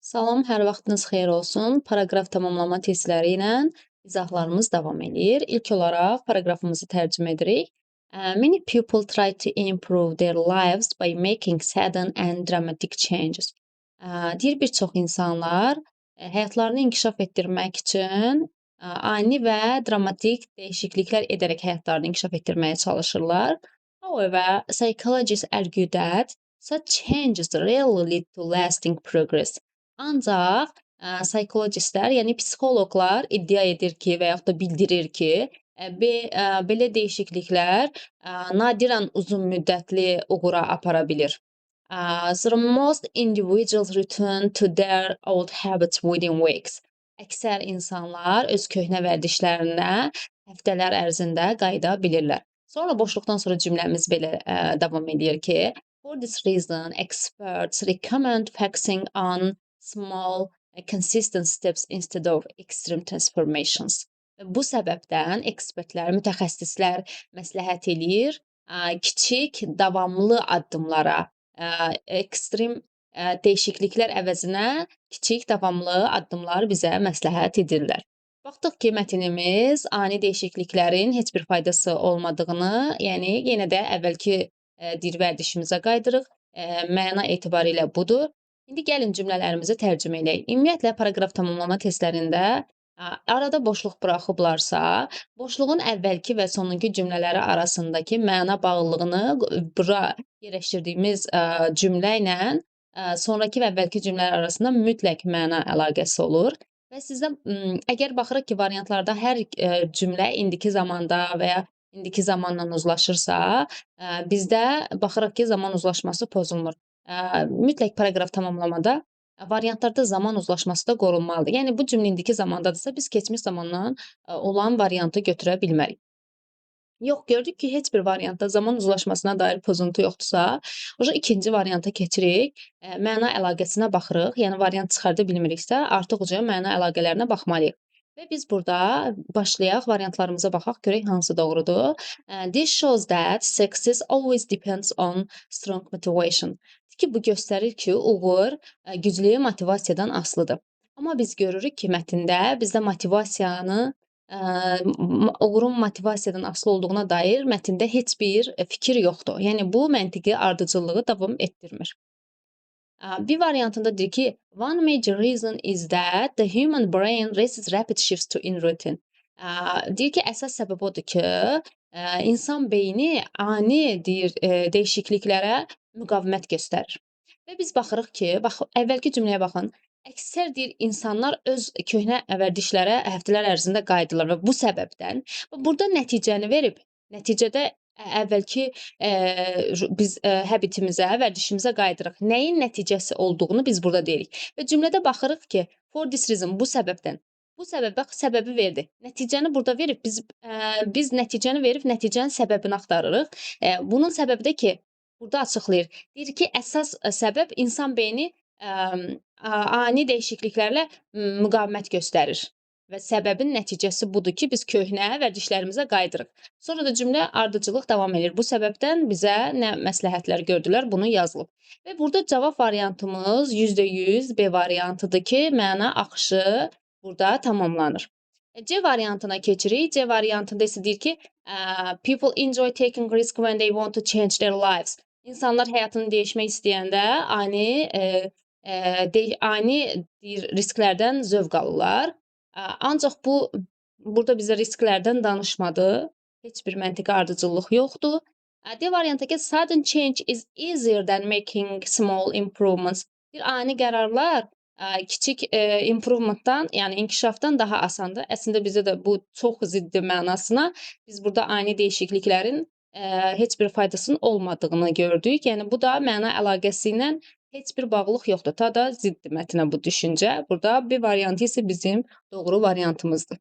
Salam, hər vaxtınız xeyir olsun. Paraqraf tamamlama testləri ilə izahlarımız davam eləyir. İlk olaraq paraqrafımızı tərcümə edirik. Many people try to improve their lives by making sudden and dramatic changes. Deyir bir çox insanlar həyatlarını inkişaf etdirmək üçün ani və dramatik dəyişikliklər edərək həyatlarını inkişaf etdirməyə çalışırlar. However, psychologists argue that such changes rarely lead to lasting progress. Ancaq psixologistlər, yəni psixoloqlar iddia edir ki, və yaxud da bildirir ki, belə dəyişikliklər nadirən uzun müddətli uğura apara bilir. So most individuals return to their old habits within weeks. Əksər insanlar öz köhnə vərdişlərinə həftələr ərzində qayıda bilirlər. Sonra boşluqdan sonra cümləmiz belə davam edir ki, for this reason, experts recommend focusing on small, consistent steps instead of extreme transformations. Bu səbəbdən ekspertlər, mütəxəssislər məsləhət eləyir kiçik, davamlı addımlara, ekstrem dəyişikliklər əvəzinə kiçik, davamlı addımlar bizə məsləhət edirlər. Baxdıq ki, mətnimiz ani dəyişikliklərin heç bir faydası olmadığını, yəni yenə də əvvəlki dir vərdişimizə qaydırıq. Məna etibarilə budur. İndi gəlin cümlələrimizi tərcümə edək. Ümumiyyətlə, paraqraf tamamlama testlərində arada boşluq buraxıblarsa, boşluğun əvvəlki və sonuncu cümlələri arasındakı məna bağlılığını bura yerləşdirdiyimiz cümlə ilə sonraki və əvvəlki cümlələr arasında mütləq məna əlaqəsi olur. Və sizdən əgər baxırıq ki, variantlarda hər cümlə indiki zamanda və ya indiki zamanla uzlaşırsa, bizdə baxırıq ki, zaman uzlaşması pozulmur. Mütləq paraqraf tamamlamada variantlarda zaman uzlaşması da qorunmalıdır. Yəni bu cümlə indiki zamandadırsa, biz keçmiş zamandan olan variantı götürə bilmərik. Yox, gördük ki, heç bir variantda zaman uzlaşmasına dair pozuntu yoxdursa, ikinci varianta keçirik, məna əlaqəsinə baxırıq, yəni variant çıxarda bilmiriksə, artıq məna əlaqələrinə baxmalıyıq. Və biz burada başlayaq, variantlarımıza baxaq, görək hansı doğrudur. This shows that success always depends on strong motivation. Ki, bu göstərir ki, uğur güclü motivasiyadan asılıdır. Amma biz görürük ki, mətndə bizdə motivasiyanı, uğurun motivasiyadan asılı olduğuna dair mətndə heç bir fikir yoxdur. Yəni, bu məntiqi ardıcıllığı davam etdirmir. Bir variantında deyir ki, one major reason is that the human brain resists rapid shifts to in routine. Deyir ki, əsas səbəb odur ki, insan beyni ani dəyişikliklərə müqavimət göstərir. Və biz baxırıq ki, əvvəlki cümləyə baxın. Əksər insanlar öz köhnə vərdişlərə həftələr ərzində qayıdırlar və bu səbəbdən burada nəticəni verib, nəticədə əvvəlki biz həbitimizə, vərdişimizə qayıdırıq. Nəyin nəticəsi olduğunu biz burada deyirik. Və cümlədə baxırıq ki, for this reason, bu səbəbdən. Bu səbəbi verdi. Nəticəni burada verib, biz nəticəni verib, nəticənin səbəbini axtarırıq. Bunun səbəbi də ki, burada açıqlayır. Deyir ki, əsas səbəb insan beyni ani dəyişikliklərlə müqavimət göstərir. Və səbəbin nəticəsi budur ki, biz köhnə vərdişlərimizə qayıdırıq. Sonra da cümlə ardıcıllıq davam edir. Bu səbəbdən bizə nə məsləhətlər gördülər, bunu yazılıb. Və burada cavab variantımız %100 B variantıdır ki, məna axışı burada tamamlanır. C variantına keçirik. C variantında isə deyir ki, people enjoy taking risk when they want to change their lives. İnsanlar həyatını dəyişmək istəyəndə ani risklərdən zövq alırlar. Ancaq burada bizə risklərdən danışmadı. Heç bir məntiqi ardıcıllıq yoxdur. D variantındakı sudden change is easier than making small improvements. Bir ani qərarlar kiçik improvementdan, yəni inkişafdan daha asandır. Əslində bizdə də bu çox ziddi mənasına biz burada ani dəyişikliklərin heç bir faydasının olmadığını gördük. Yəni bu da məna əlaqəsi ilə heç bir bağlılıq yoxdur. Ta da ziddi mətnə bu düşüncə. Burada bir variantı isə bizim doğru variantımızdır.